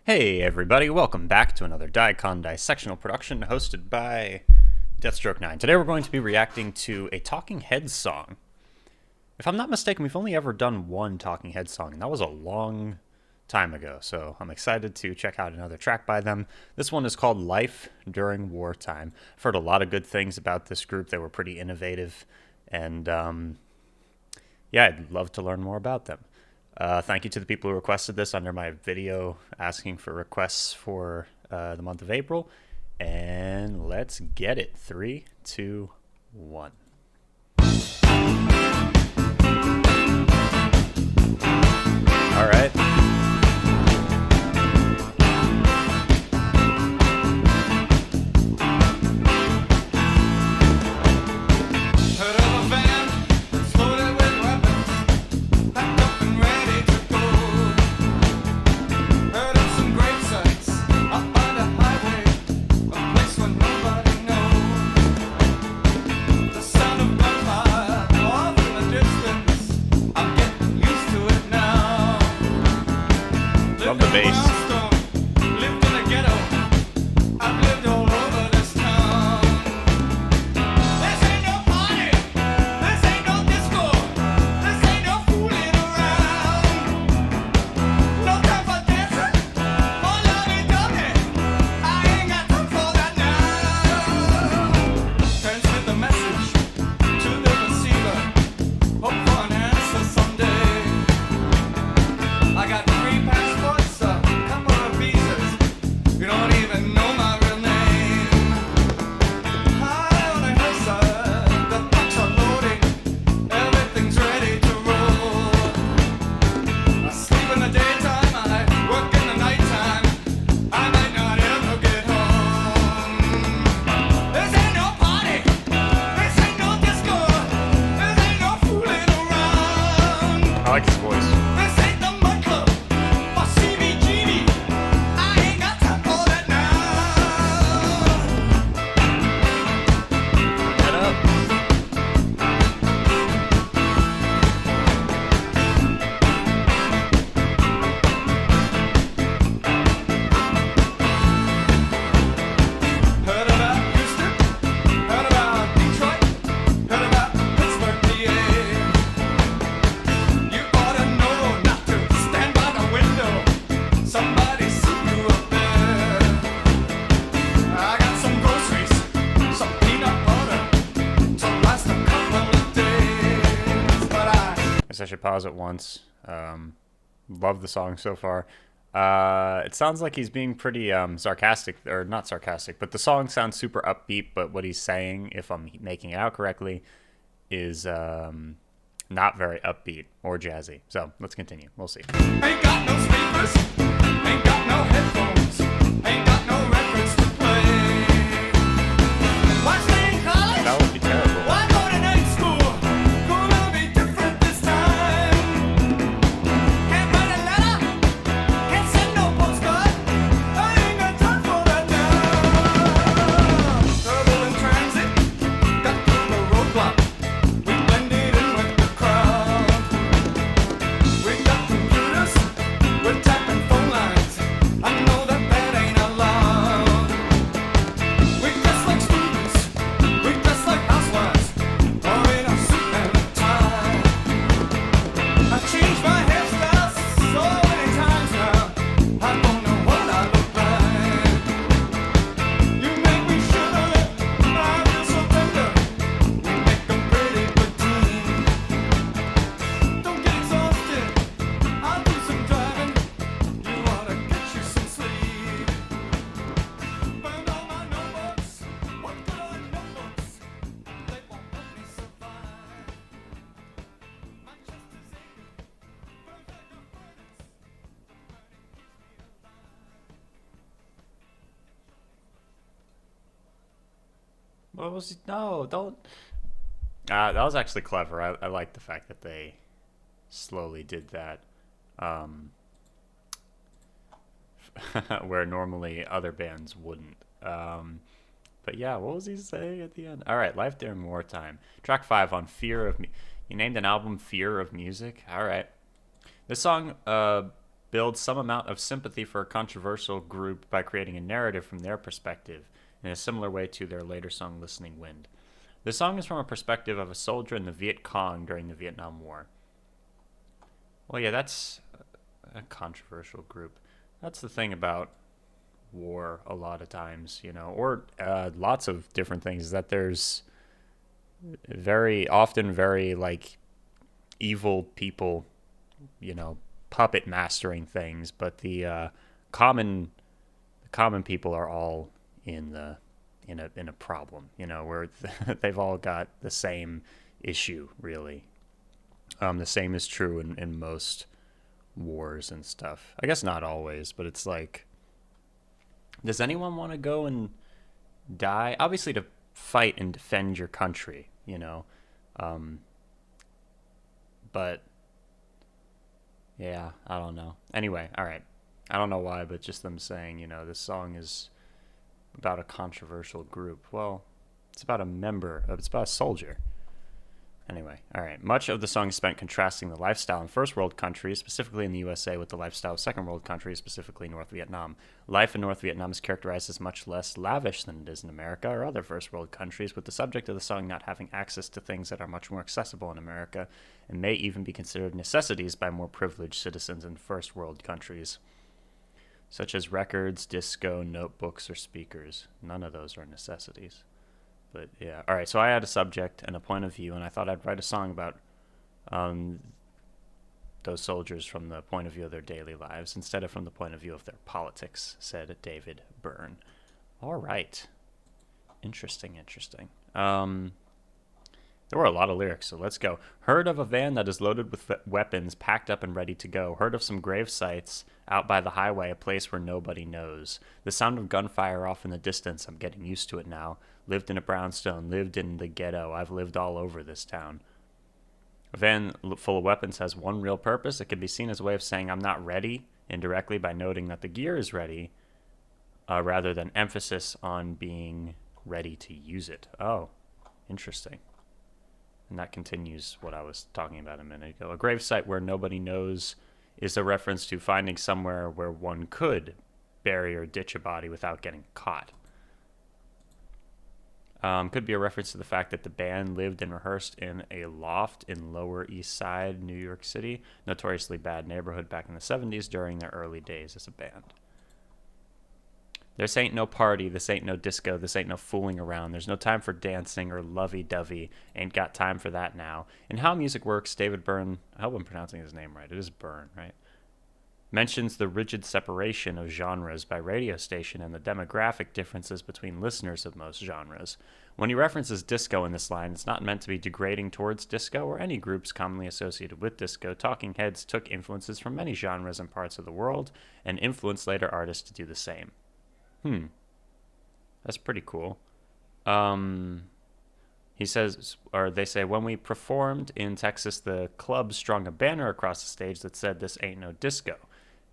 Hey everybody, welcome back to another dicondissectional production hosted by Deathstroke9. Today we're going to be reacting to a Talking Heads song. If I'm not mistaken, we've only ever done one Talking Heads song, and that was a long time ago, so I'm excited to check out another track by them. This one is called Life During Wartime. I've heard a lot of good things about this group. They were pretty innovative, and yeah, I'd love to learn more about them. Thank you to the people who requested this under my video asking for requests for the month of April. And let's get it. 3, 2, 1. All right. Love the bass. I like his voice. Head up. Heard about Houston, heard about Detroit, heard about Pittsburgh, PA. You ought to know not to stand by the window. Somebody see you up there. I got some groceries, some peanut butter to last a couple of days. But I guess I should pause it once. Love the song so far. It sounds like he's being pretty sarcastic, or not sarcastic, but the song sounds super upbeat, but what he's saying, if I'm making it out correctly, is not very upbeat or jazzy. So let's continue. We'll see. ain't got no speakers, ain't got no headphones, ain't got no records to play. Why stay in college? That would be terrible. Why go to night school? Gonna be different this time. Can't write a letter, can't send no postcard. I ain't got time for that now. Trouble in transit, got through the roadblock. We blended in with the crowd. We got computers, we're tapping phone lines. I know that ain't allowed. We dress like students, we dress like housewives, or in a suit and a tie. I changed my hairstyle so many times now, I don't know what I look like. You make me shiver, I feel so tender. We make a pretty good team. Don't get exhausted, I'll do some driving. You ought to get you some sleep. Burned all my notebooks, what good are notebooks? They won't help me survive. My chest is aching, burns like a furnace. The burning keeps me alive. What was he? No, don't. That was actually clever. I like the fact that they slowly did that. Where normally other bands wouldn't. But yeah, what was he saying at the end? All right, Life During Wartime. Track 5 on Fear of Me. You named an album Fear of Music? All right. This song build some amount of sympathy for a controversial group by creating a narrative from their perspective in a similar way to their later song Listening Wind. The song is from a perspective of a soldier in the Viet Cong during the Vietnam War. Well, yeah, that's a controversial group. That's the thing about war a lot of times, or lots of different things, is that there's very often very like evil people, puppet mastering things, but the common people are all in a problem, where they've all got the same issue, really. The same is true in most wars and stuff. I guess not always, but it's like, does anyone want to go and die? Obviously, to fight and defend your country, but yeah, I don't know. Anyway, all right. I don't know why, but just them saying, this song is about a controversial group. Well, it's about it's about a soldier. Anyway, all right. Much of the song is spent contrasting the lifestyle in first world countries, specifically in the USA, with the lifestyle of second world countries, specifically North Vietnam. Life in North Vietnam is characterized as much less lavish than it is in America or other first world countries, with the subject of the song not having access to things that are much more accessible in America and may even be considered necessities by more privileged citizens in first world countries, such as records, disco, notebooks, or speakers. None of those are necessities. But yeah, all right. So I had a subject and a point of view, and I thought I'd write a song about those soldiers from the point of view of their daily lives instead of from the point of view of their politics, said David Byrne. All right. Interesting. There were a lot of lyrics, so let's go. Heard of a van that is loaded with weapons, packed up and ready to go. Heard of some grave sites out by the highway, a place where nobody knows. The sound of gunfire off in the distance, I'm getting used to it now. Lived in a brownstone, lived in the ghetto. I've lived all over this town. A van full of weapons has one real purpose. It can be seen as a way of saying I'm not ready, indirectly by noting that the gear is ready, rather than emphasis on being ready to use it. Oh, interesting. And that continues what I was talking about a minute ago. A gravesite where nobody knows is a reference to finding somewhere where one could bury or ditch a body without getting caught. Could be a reference to the fact that the band lived and rehearsed in a loft in Lower East Side, New York City, notoriously bad neighborhood back in the 70s during their early days as a band. This ain't no party, this ain't no disco, this ain't no fooling around. There's no time for dancing or lovey-dovey. Ain't got time for that now. In How Music Works, David Byrne, I hope I'm pronouncing his name right, it is Byrne, right? Mentions the rigid separation of genres by radio station and the demographic differences between listeners of most genres. When he references disco in this line, it's not meant to be degrading towards disco or any groups commonly associated with disco. Talking Heads took influences from many genres and parts of the world and influenced later artists to do the same. That's pretty cool. He says, or they say, when we performed in Texas, the club strung a banner across the stage that said, "This ain't no disco,"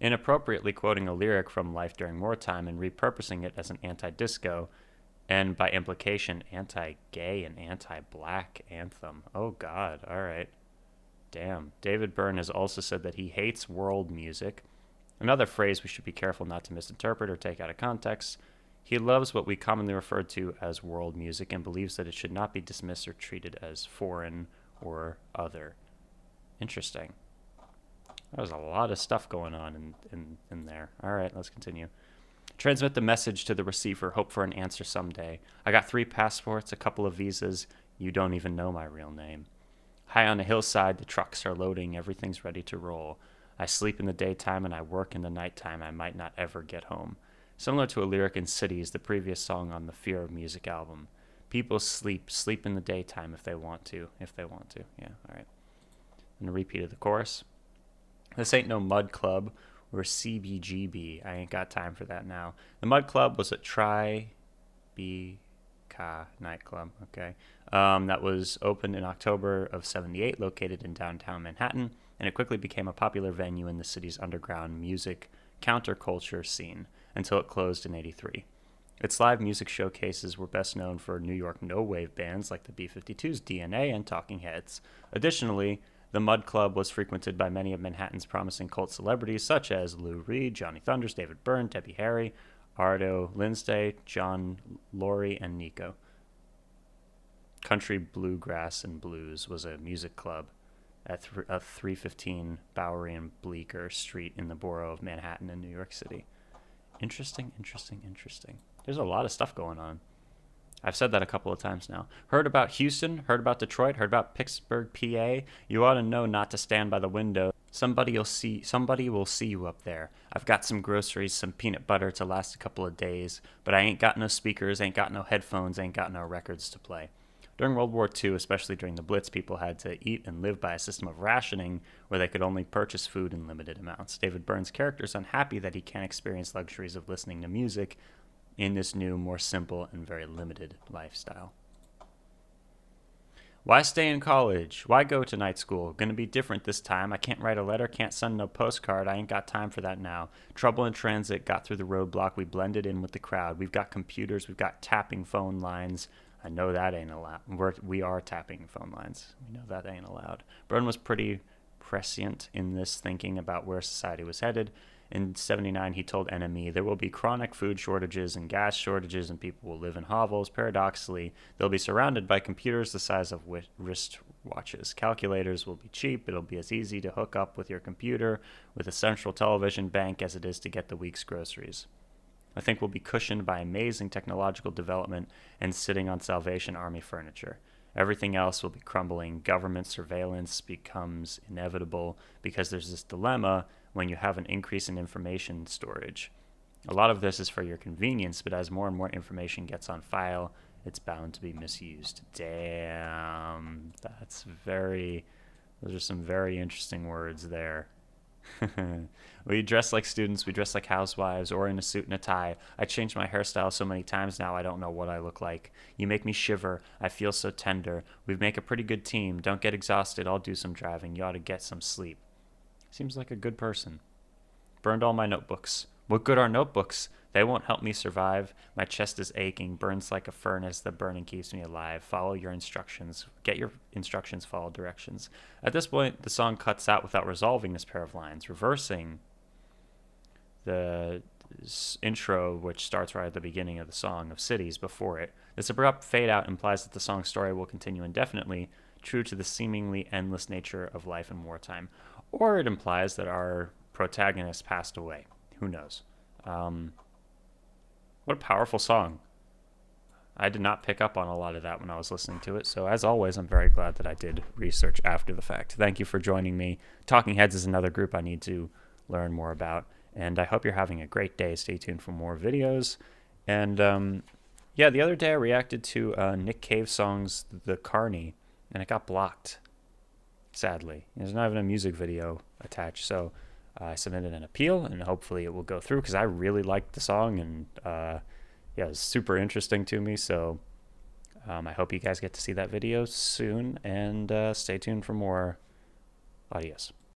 inappropriately quoting a lyric from Life During Wartime and repurposing it as an anti-disco and, by implication, anti-gay and anti-black anthem. Oh, God. All right. Damn. David Byrne has also said that he hates world music, another phrase we should be careful not to misinterpret or take out of context. He loves what we commonly refer to as world music and believes that it should not be dismissed or treated as foreign or other. Interesting. There's a lot of stuff going on in there. All right, let's continue. Transmit the message to the receiver. Hope for an answer someday. I got 3 passports, a couple of visas. You don't even know my real name. High on a hillside, the trucks are loading. Everything's ready to roll. I sleep in the daytime and I work in the nighttime. I might not ever get home. Similar to a lyric in Cities, the previous song on the Fear of Music album. People sleep in the daytime if they want to. Yeah, all right. And a repeat of the chorus. This ain't no Mud Club or CBGB. I ain't got time for that now. The Mud Club was a nightclub, okay? That was opened in October of 78, located in downtown Manhattan, and it quickly became a popular venue in the city's underground music counterculture scene until it closed in 83. Its live music showcases were best known for New York no-wave bands like the B-52s, DNA, and Talking Heads. Additionally, The Mud Club was frequented by many of Manhattan's promising cult celebrities such as Lou Reed, Johnny Thunders, David Byrne, Debbie Harry, Ardo Lindsay, John Laurie, and Nico. Country Bluegrass and Blues was a music club at 315 Bowery and Bleecker Street in the borough of Manhattan in New York City. Interesting. There's a lot of stuff going on. I've said that a couple of times now. Heard about Houston, heard about Detroit, heard about Pittsburgh, PA. You ought to know not to stand by the window. Somebody will see you up there. I've got some groceries, some peanut butter to last a couple of days, but I ain't got no speakers, ain't got no headphones, ain't got no records to play. During World War II, especially during the Blitz, people had to eat and live by a system of rationing where they could only purchase food in limited amounts. David Byrne's character is unhappy that he can't experience luxuries of listening to music in this new, more simple, and very limited lifestyle. Why stay in college? Why go to night school? Gonna be different this time. I can't write a letter, can't send no postcard. I ain't got time for that now. Trouble in transit, got through the roadblock. We blended in with the crowd. We've got computers, we've got tapping phone lines. I know that ain't allowed. We are tapping phone lines. We know that ain't allowed. Byrne was pretty prescient in this, thinking about where society was headed. In 1979, he told NME, there will be chronic food shortages and gas shortages, and people will live in hovels. Paradoxically, they'll be surrounded by computers the size of wrist watches. Calculators will be cheap. It'll be as easy to hook up with your computer with a central television bank as it is to get the week's groceries. I think we'll be cushioned by amazing technological development and sitting on Salvation Army furniture. Everything else will be crumbling. Government surveillance becomes inevitable because there's this dilemma when you have an increase in information storage. A lot of this is for your convenience, but as more and more information gets on file, it's bound to be misused. Damn, those are some very interesting words there. We dress like students, we dress like housewives, or in a suit and a tie. I changed my hairstyle so many times now I don't know what I look like. You make me shiver, I feel so tender. We make a pretty good team. Don't get exhausted, I'll do some driving. You ought to get some sleep. Seems like a good person. Burned all my notebooks. What good are notebooks? They won't help me survive. My chest is aching, burns like a furnace. The burning keeps me alive. Follow your instructions. Get your instructions, follow directions. At this point, the song cuts out without resolving this pair of lines, reversing the intro, which starts right at the beginning of the song of cities before it. This abrupt fade out implies that the song's story will continue indefinitely, true to the seemingly endless nature of life in wartime. Or it implies that our protagonist passed away. Who knows? What a powerful song. I did not pick up on a lot of that when I was listening to it, so as always, I'm very glad that I did research after the fact. Thank you for joining me. Talking Heads is another group I need to learn more about, and I hope you're having a great day. Stay tuned for more videos. And the other day I reacted to Nick Cave's song's The Carney, and it got blocked, sadly. There's not even a music video attached, so I submitted an appeal, and hopefully it will go through, because I really liked the song, and it was super interesting to me, so I hope you guys get to see that video soon, and stay tuned for more. Adios.